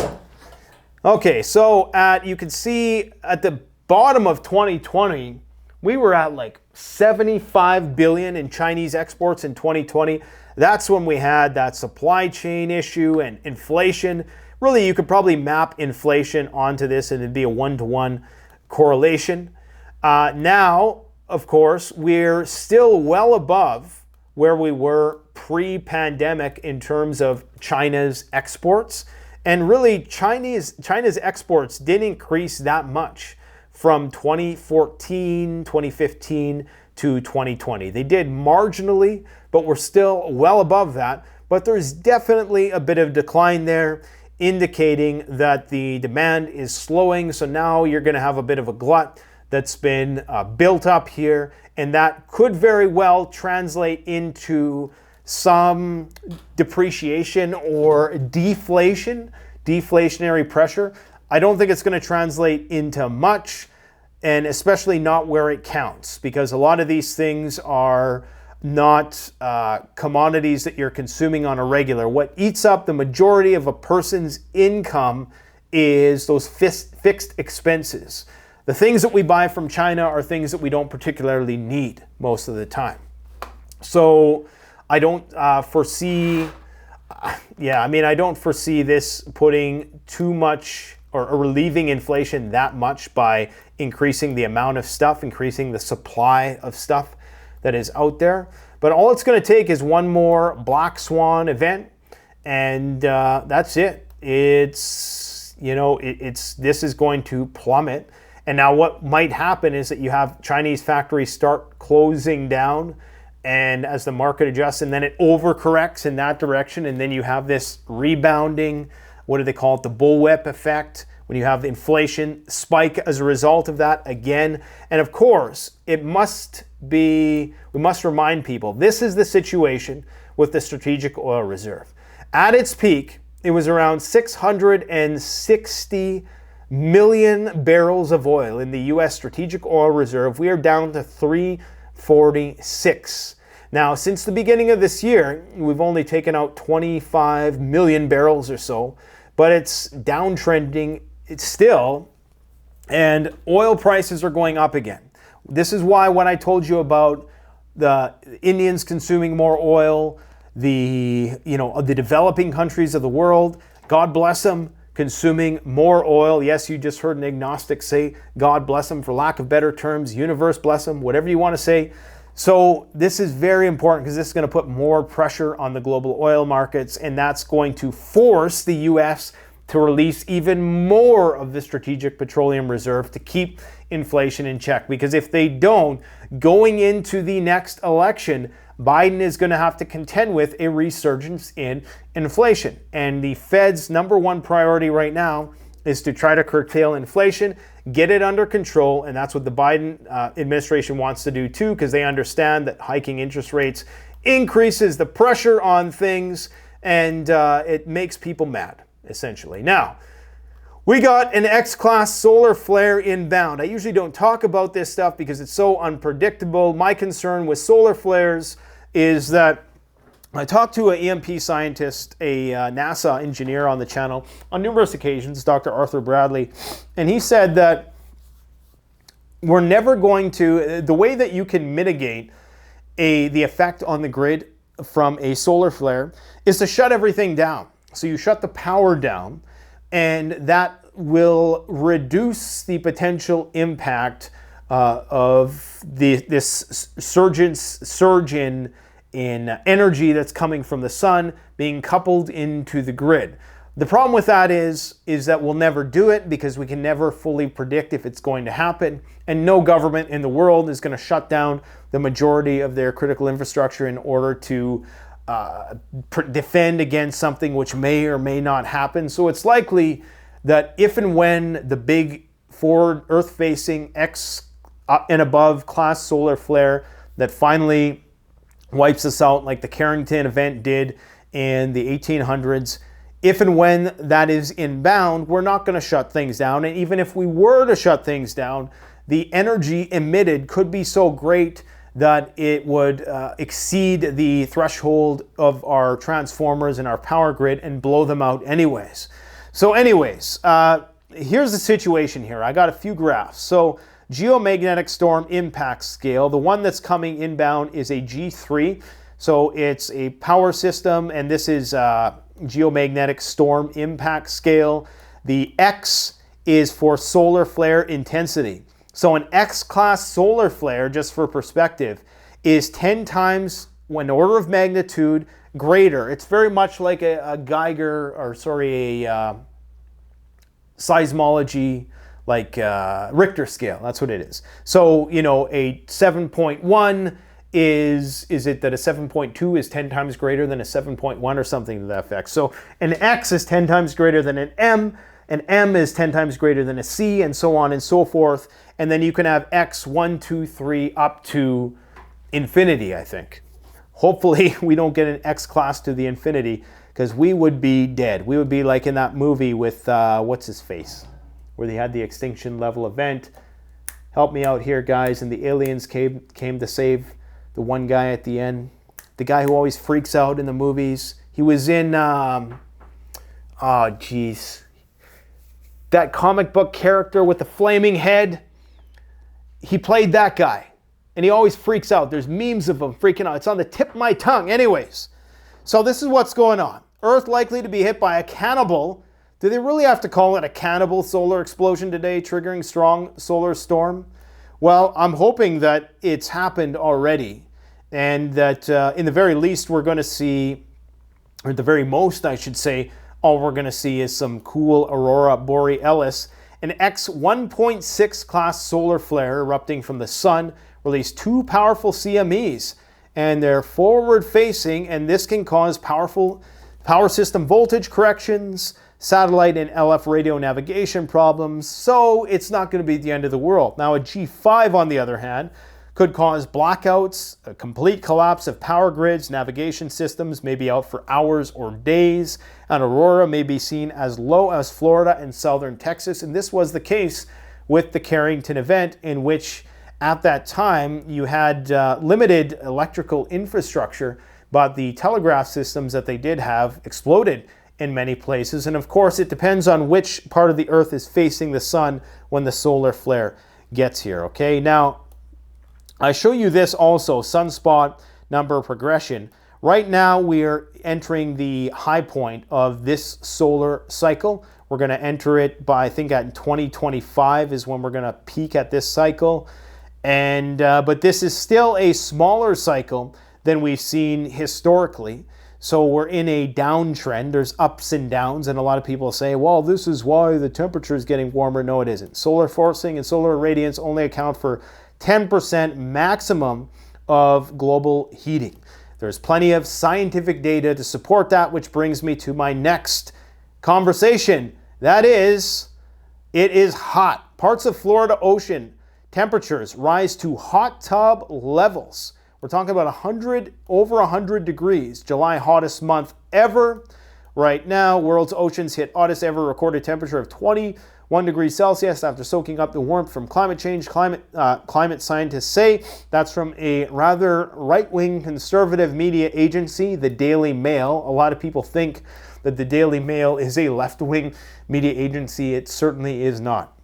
Okay, so you can see at the bottom of 2020, we were at like 75 billion in Chinese exports in 2020. That's when we had that supply chain issue and inflation. Really, you could probably map inflation onto this and it'd be a one-to-one correlation. Now, of course, we're still well above where we were pre-pandemic in terms of China's exports. And really, China's exports didn't increase that much from 2014, 2015 to 2020. They did marginally, but we're still well above that. But there's definitely a bit of decline there, indicating that the demand is slowing. So now you're going to have a bit of a glut. that's been built up here, and that could very well translate into some depreciation or deflation, deflationary pressure. I don't think it's going to translate into much, and especially not where it counts, because a lot of these things are not commodities that you're consuming on a regular. What eats up the majority of a person's income is those fixed expenses. The things that we buy from China are things that we don't particularly need most of the time. So I don't foresee, I don't foresee this putting too much or relieving inflation that much by increasing the amount of stuff, increasing the supply of stuff that is out there. But all it's going to take is one more black swan event, and that's it. This is going to plummet. And now what might happen is that you have Chinese factories start closing down, and as the market adjusts, and then it overcorrects in that direction, and then you have this rebounding, what do they call it, the bullwhip effect, when you have the inflation spike as a result of that again. And of course, we must remind people, this is the situation with the strategic oil reserve. At its peak, it was around 660 million barrels of oil in the U.S. strategic oil reserve. We are down to 346. Now, since the beginning of this year, we've only taken out 25 million barrels or so, but it's downtrending. It's still, and oil prices are going up again. This is why when I told you about the Indians consuming more oil, the developing countries of the world, God bless them, consuming more oil. Yes, you just heard an agnostic say, God bless them, for lack of better terms, universe bless them, whatever you want to say. So this is very important because this is going to put more pressure on the global oil markets, and that's going to force the U.S. to release even more of the strategic petroleum reserve to keep inflation in check. Because if they don't, going into the next election, Biden is going to have to contend with a resurgence in inflation. And the Fed's number one priority right now is to try to curtail inflation, get it under control, and that's what the Biden administration wants to do too, because they understand that hiking interest rates increases the pressure on things, and it makes people mad, essentially. Now, we got an X-class solar flare inbound. I usually don't talk about this stuff because it's so unpredictable. My concern with solar flares is that I talked to an EMP scientist, a NASA engineer on the channel on numerous occasions, Dr. Arthur Bradley, and he said that we're never going to, the way that you can mitigate the effect on the grid from a solar flare is to shut everything down. So you shut the power down, and that will reduce the potential impact of this surge in energy that's coming from the sun being coupled into the grid. The problem with that is that we'll never do it because we can never fully predict if it's going to happen, and no government in the world is going to shut down the majority of their critical infrastructure in order to defend against something which may or may not happen. So it's likely that if and when the big forward Earth-facing X and above class solar flare that finally wipes us out like the Carrington event did in the 1800s, if and when that is inbound, we're not going to shut things down. And even if we were to shut things down, the energy emitted could be so great that it would exceed the threshold of our transformers and our power grid and blow them out anyways. So anyways, here's the situation here. I got a few graphs. So geomagnetic storm impact scale, the one that's coming inbound is a G3. So it's a power system, and this is geomagnetic storm impact scale. The X is for solar flare intensity. So an X-class solar flare, just for perspective, is 10 times, an order of magnitude greater. It's very much like a Geiger, a seismology, like Richter scale. That's what it is. So, a 7.1 is it that a 7.2 is 10 times greater than a 7.1 or something to that effect. So an X is 10 times greater than an M, an M is 10 times greater than a C, and so on and so forth. And then you can have X 1, 2, 3 up to infinity, I think. Hopefully we don't get an X class to the infinity, because we would be dead. We would be like in that movie with, what's his face, where they had the extinction level event. Help me out here, guys. And the aliens came to save the one guy at the end. The guy who always freaks out in the movies. He was in, that comic book character with the flaming head. He played that guy. And he always freaks out. There's memes of him freaking out. It's on the tip of my tongue. Anyways, so this is what's going on. Earth likely to be hit by a cannibal. Do they really have to call it a cannibal solar explosion today, triggering strong solar storm? Well, I'm hoping that it's happened already, and that in the very least we're going to see, or at the very most I should say, all we're going to see is some cool aurora borealis. An X 1.6 class solar flare erupting from the sun released 2 powerful CMEs, and they're forward facing, and this can cause powerful power system voltage corrections, satellite and LF radio navigation problems, so it's not going to be the end of the world. Now a G5, on the other hand, could cause blackouts, a complete collapse of power grids, navigation systems may be out for hours or days. An aurora may be seen as low as Florida and southern Texas, and this was the case with the Carrington event, in which at that time you had limited electrical infrastructure, but the telegraph systems that they did have exploded in many places. And of course, it depends on which part of the Earth is facing the sun when the solar flare gets here. Okay, now I show you this also, sunspot number progression. Right now we are entering the high point of this solar cycle. We're going to enter it by, I think, at 2025 is when we're going to peak at this cycle. And but this is still a smaller cycle than we've seen historically. So we're in a downtrend. There's ups and downs, and a lot of people say, well, this is why the temperature is getting warmer. No, it isn't. Solar forcing and solar irradiance only account for 10% maximum of global heating. There's plenty of scientific data to support that, which brings me to my next conversation. That is, it is hot. Parts of Florida ocean temperatures rise to hot tub levels. We're talking about over 100 degrees. July, hottest month ever. Right now, world's oceans hit hottest ever recorded temperature of 21 degrees Celsius after soaking up the warmth from climate change. Climate scientists say that's from a rather right-wing conservative media agency, the Daily Mail. A lot of people think that the Daily Mail is a left-wing media agency. It certainly is not.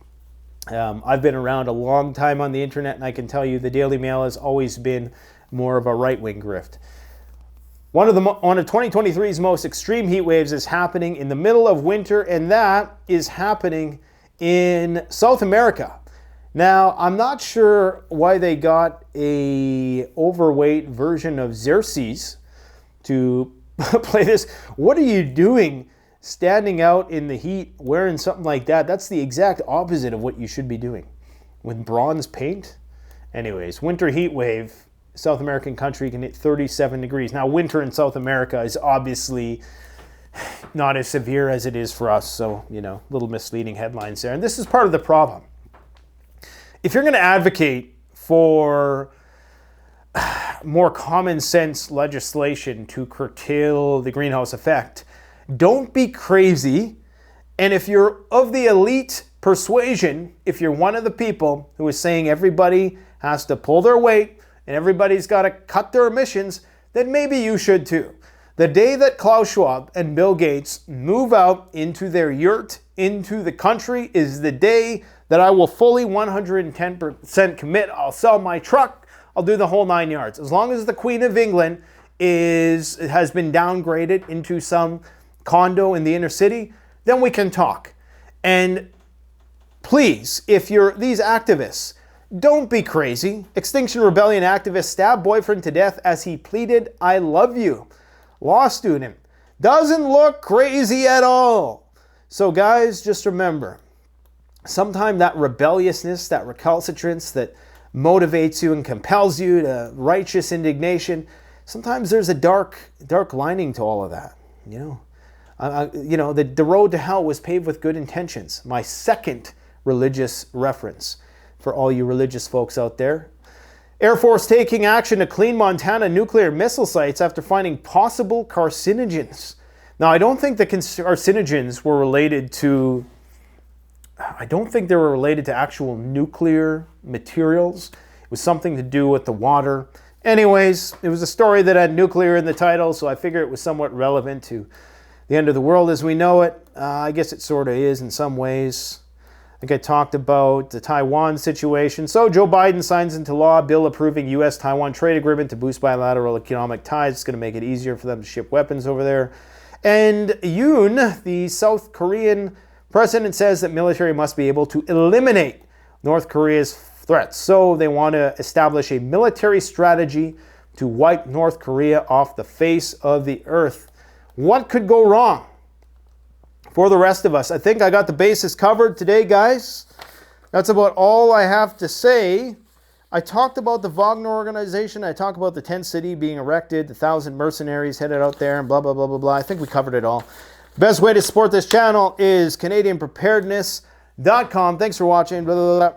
I've been around a long time on the internet, and I can tell you the Daily Mail has always been more of a right-wing grift. One of 2023's most extreme heat waves is happening in the middle of winter, and that is happening in South America. Now, I'm not sure why they got a overweight version of Xerxes to play this. What are you doing standing out in the heat wearing something like that? That's the exact opposite of what you should be doing. With bronze paint? Anyways, winter heat wave. South American country can hit 37 degrees. Now, winter in South America is obviously not as severe as it is for us. So, little misleading headlines there. And this is part of the problem. If you're going to advocate for more common sense legislation to curtail the greenhouse effect, don't be crazy. And if you're of the elite persuasion, if you're one of the people who is saying everybody has to pull their weight and everybody's got to cut their emissions, then maybe you should too. The day that Klaus Schwab and Bill Gates move out into their yurt into the country is the day that I will fully 110% commit. I'll sell my truck. I'll do the whole 9 yards. As long as the Queen of England has been downgraded into some condo in the inner city, then we can talk. And please, if you're these activists, don't be crazy. Extinction Rebellion activist stabbed boyfriend to death as he pleaded, "I love you." Law student doesn't look crazy at all. So guys, just remember, sometimes that rebelliousness, that recalcitrance that motivates you and compels you to righteous indignation, sometimes there's a dark lining to all of that. You know, the road to hell was paved with good intentions. My second religious reference for all you religious folks out there. Air Force taking action to clean Montana nuclear missile sites after finding possible carcinogens. Now, I don't think the carcinogens were related to, I don't think they were related to actual nuclear materials. It was something to do with the water. Anyways, it was a story that had nuclear in the title, so I figured it was somewhat relevant to the end of the world as we know it. I guess it sort of is in some ways. I think I talked about the Taiwan situation. So Joe Biden signs into law a bill approving U.S.-Taiwan trade agreement to boost bilateral economic ties. It's going to make it easier for them to ship weapons over there. And Yoon, the South Korean president, says that military must be able to eliminate North Korea's threats. So they want to establish a military strategy to wipe North Korea off the face of the earth. What could go wrong? For the rest of us, I think I got the bases covered today, guys. That's about all I have to say. I talked about the Wagner organization. I talked about the tent city being erected, the 1,000 mercenaries headed out there, and blah, blah, blah, blah, blah. I think we covered it all. Best way to support this channel is CanadianPreparedness.com. Thanks for watching. Blah, blah, blah.